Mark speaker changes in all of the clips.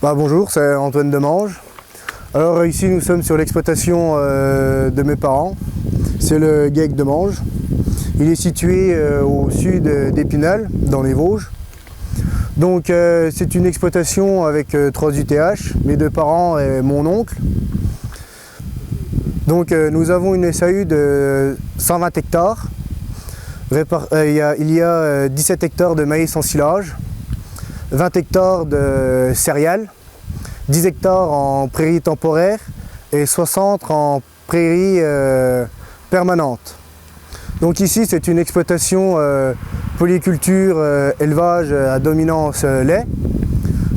Speaker 1: Bonjour, c'est Antoine Demange. Alors ici nous sommes sur l'exploitation de mes parents. C'est le GEC Demange. Il est situé au sud d'Épinal, dans les Vosges. Donc c'est une exploitation avec 3 UTH, mes 2 parents et mon oncle. Donc nous avons une SAU de 120 hectares. Il y a 17 hectares de maïs en silage, 20 hectares de céréales, 10 hectares en prairies temporaires et 60 en prairies permanentes. Donc ici c'est une exploitation polyculture élevage à dominance lait.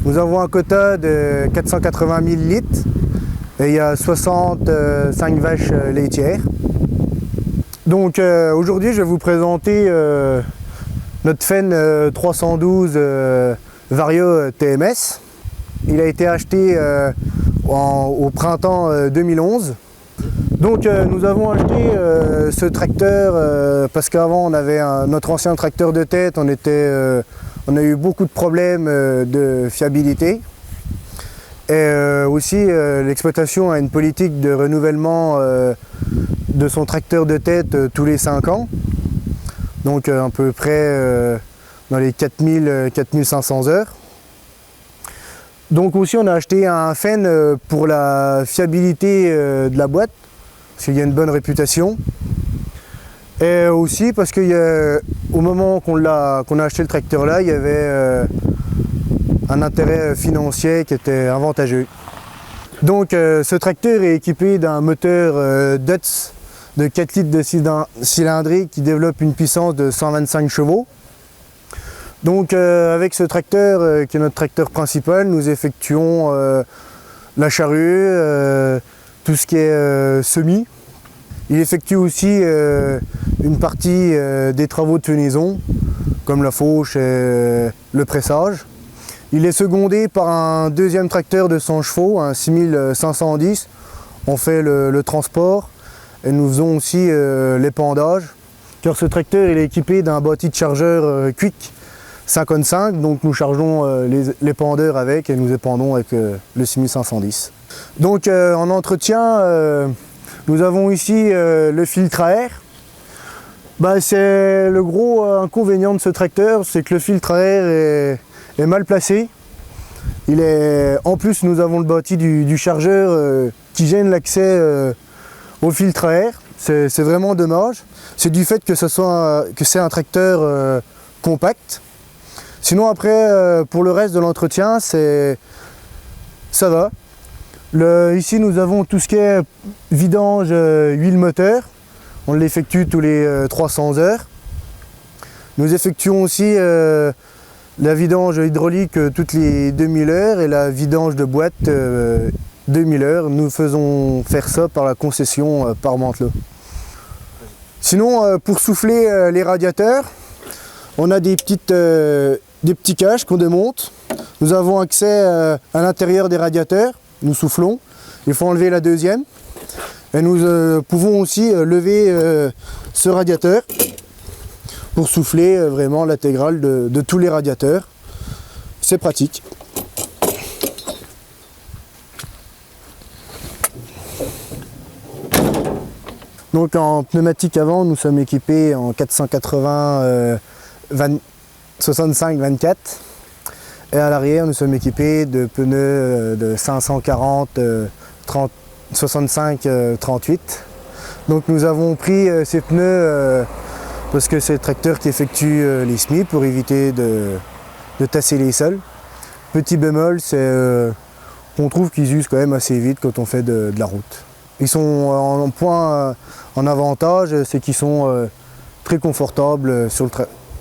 Speaker 1: Nous avons un quota de 480 000 litres et il y a 65 vaches laitières. Donc aujourd'hui je vais vous présenter notre Faine 312 Vario TMS. Il a été acheté au printemps 2011. Donc nous avons acheté ce tracteur parce qu'avant on avait notre ancien tracteur de tête, on a eu beaucoup de problèmes de fiabilité. Et aussi l'exploitation a une politique de renouvellement de son tracteur de tête tous les 5 ans. Donc à peu près dans les 4000-4500 heures. Donc aussi on a acheté un Faine pour la fiabilité de la boîte, parce qu'il y a une bonne réputation. Et aussi parce qu'au moment qu'on a acheté le tracteur là, il y avait un intérêt financier qui était avantageux. Donc ce tracteur est équipé d'un moteur Dutz de 4 litres de cylindrique qui développe une puissance de 125 chevaux. Donc avec ce tracteur qui est notre tracteur principal, nous effectuons la charrue, tout ce qui est semis. Il effectue aussi une partie des travaux de fenaison, comme la fauche et le pressage. Il est secondé par un deuxième tracteur de 100 chevaux, un 6510. On fait le transport et nous faisons aussi l'épandage. Car ce tracteur il est équipé d'un boîtier de chargeur Quick 55, donc nous chargeons l'épandeur avec et nous épandons avec le 6510. Donc en entretien, nous avons ici le filtre à air. C'est le gros inconvénient de ce tracteur, c'est que le filtre à air est mal placé. En plus nous avons le boîtier du chargeur qui gêne l'accès au filtre à air. C'est vraiment dommage. C'est du fait que c'est un tracteur compact. Sinon après, pour le reste de l'entretien, ça va. Ici nous avons tout ce qui est vidange huile moteur. On l'effectue tous les 300 heures. Nous effectuons aussi la vidange hydraulique toutes les 2000 heures et la vidange de boîte 2000 heures. Nous faisons faire ça par la concession par Mantelot. Sinon, pour souffler les radiateurs, on a des petits caches qu'on démonte. Nous avons accès à l'intérieur des radiateurs. Nous soufflons. Il faut enlever la deuxième. Et nous pouvons aussi lever ce radiateur pour souffler vraiment l'intégrale de tous les radiateurs. C'est pratique. Donc en pneumatique avant, nous sommes équipés en 480 65-24 et à l'arrière nous sommes équipés de pneus de 540 65-38. Donc nous avons pris ces pneus parce que c'est le tracteur qui effectue les semis pour éviter de tasser les sols. Petit bémol, c'est qu'on trouve qu'ils usent quand même assez vite quand on fait de la route. Ils sont en point en avantage, c'est qu'ils sont très confortables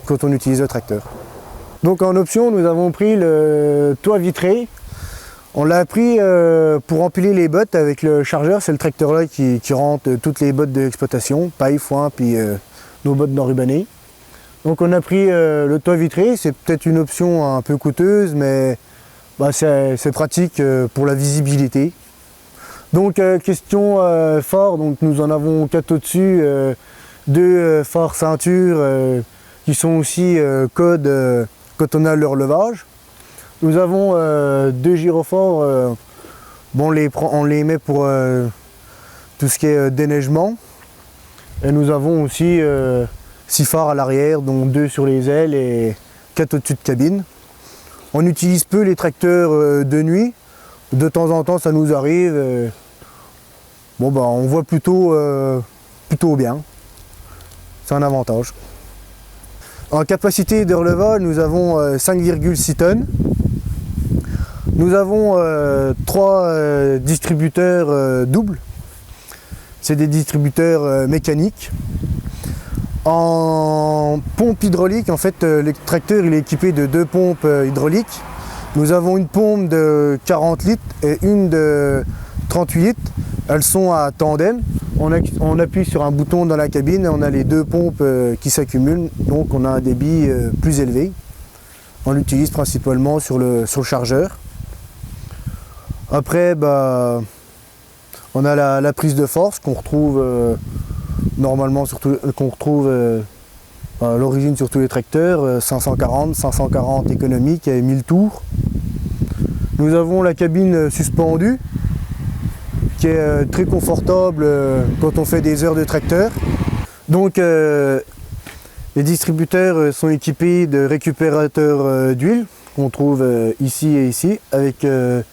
Speaker 1: quand on utilise le tracteur. Donc en option, nous avons pris le toit vitré. On l'a pris pour empiler les bottes avec le chargeur. C'est le tracteur là qui rentre toutes les bottes de l'exploitation, paille, foin, puis nos bottes d'enrubanné. Donc on a pris le toit vitré. C'est peut-être une option un peu coûteuse, mais c'est pratique pour la visibilité. Donc question phare, donc nous en avons 4 au-dessus, 2 phares ceinture qui sont aussi code quand on a le relevage. Nous avons deux gyrophores, bon, on les met pour tout ce qui est déneigement. Et nous avons aussi 6 phares à l'arrière, dont 2 sur les ailes et 4 au-dessus de cabine. On utilise peu les tracteurs de nuit. De temps en temps, ça nous arrive. Bon, bah, on voit plutôt bien. C'est un avantage. En capacité de relevage, nous avons 5,6 tonnes. Nous avons 3 distributeurs doubles. C'est des distributeurs mécaniques. En pompe hydraulique, en fait, le tracteur il est équipé de 2 pompes hydrauliques. Nous avons une pompe de 40 litres et une de 38 litres. Elles sont à tandem. On appuie sur un bouton dans la cabine et on a les 2 pompes qui s'accumulent. Donc on a un débit plus élevé. On l'utilise principalement sur le chargeur. Après, bah, on a la prise de force qu'on retrouve normalement, qu'on retrouve à l'origine sur tous les tracteurs, 540 économique et 1000 tours. Nous avons la cabine suspendue qui est très confortable quand on fait des heures de tracteur. Donc les distributeurs sont équipés de récupérateurs d'huile qu'on trouve ici et ici avec un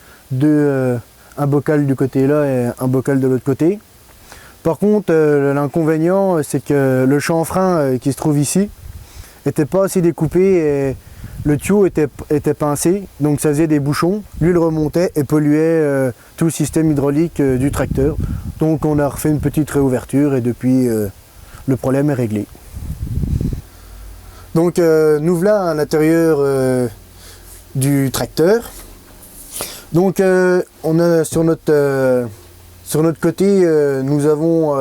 Speaker 1: bocal du côté là et un bocal de l'autre côté. Par contre, l'inconvénient, c'est que le chanfrein qui se trouve ici n'était pas assez découpé et le tuyau était pincé, donc ça faisait des bouchons. L'huile remontait et polluait tout le système hydraulique du tracteur. Donc on a refait une petite réouverture et depuis, le problème est réglé. Donc nous voilà à l'intérieur du tracteur. Donc on a sur notre côté, nous avons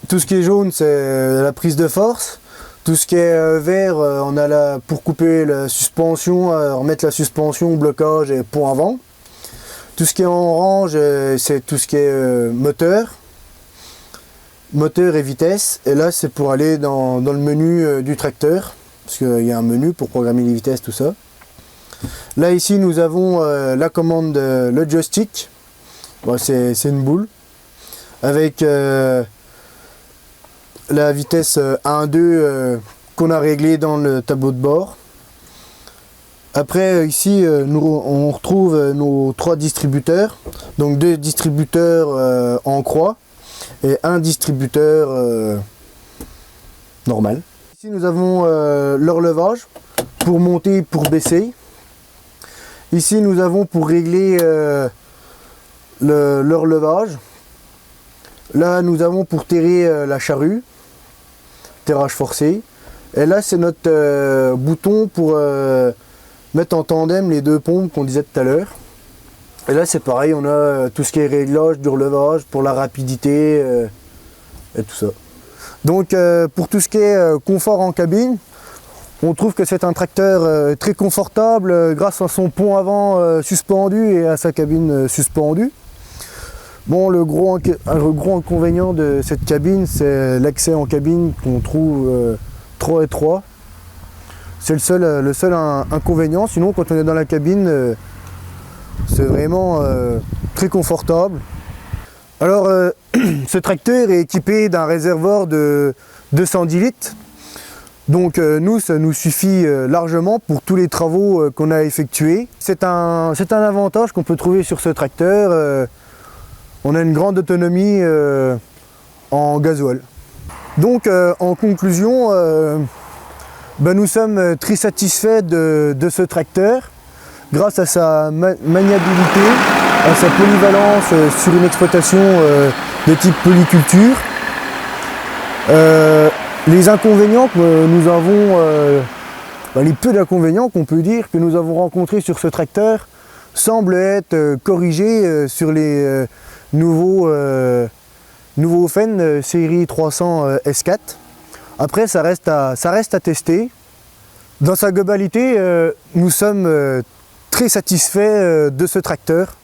Speaker 1: tout ce qui est jaune, c'est la prise de force. Tout ce qui est vert, on a là pour couper la suspension, remettre la suspension, blocage et pont avant. Tout ce qui est en orange, c'est tout ce qui est moteur et vitesse. Et là, c'est pour aller dans le menu du tracteur, parce qu'il y a un menu pour programmer les vitesses, tout ça. Là, ici, nous avons la commande, le joystick. Bon, c'est une boule avec la vitesse 1-2 qu'on a réglée dans le tableau de bord. Après ici on retrouve nos 3 distributeurs, donc 2 distributeurs en croix et un distributeur normal. Ici nous avons l'horlevage pour monter et pour baisser. Ici nous avons pour régler l'horlevage. Là nous avons pour terrer la charrue, terrage forcé. Et là c'est notre bouton pour mettre en tandem les 2 pompes qu'on disait tout à l'heure. Et là c'est pareil, on a tout ce qui est réglage du relevage pour la rapidité et tout ça. Donc pour tout ce qui est confort en cabine, on trouve que c'est un tracteur très confortable grâce à son pont avant suspendu et à sa cabine suspendue. Bon, le gros inconvénient de cette cabine, c'est l'accès en cabine qu'on trouve trop étroit. C'est le seul inconvénient. Sinon, quand on est dans la cabine, c'est vraiment très confortable. Alors, ce tracteur est équipé d'un réservoir de 210 litres. Donc nous, ça nous suffit largement pour tous les travaux qu'on a effectués. C'est un avantage qu'on peut trouver sur ce tracteur. On a une grande autonomie en gasoil. Donc en conclusion, nous sommes très satisfaits de ce tracteur grâce à sa maniabilité, à sa polyvalence sur une exploitation de type polyculture. Les inconvénients que nous avons, les peu d'inconvénients qu'on peut dire que nous avons rencontrés sur ce tracteur semblent être corrigés sur les nouveaux Fenn série 300 S4. Après ça reste à tester. Dans sa globalité, nous sommes très satisfaits de ce tracteur.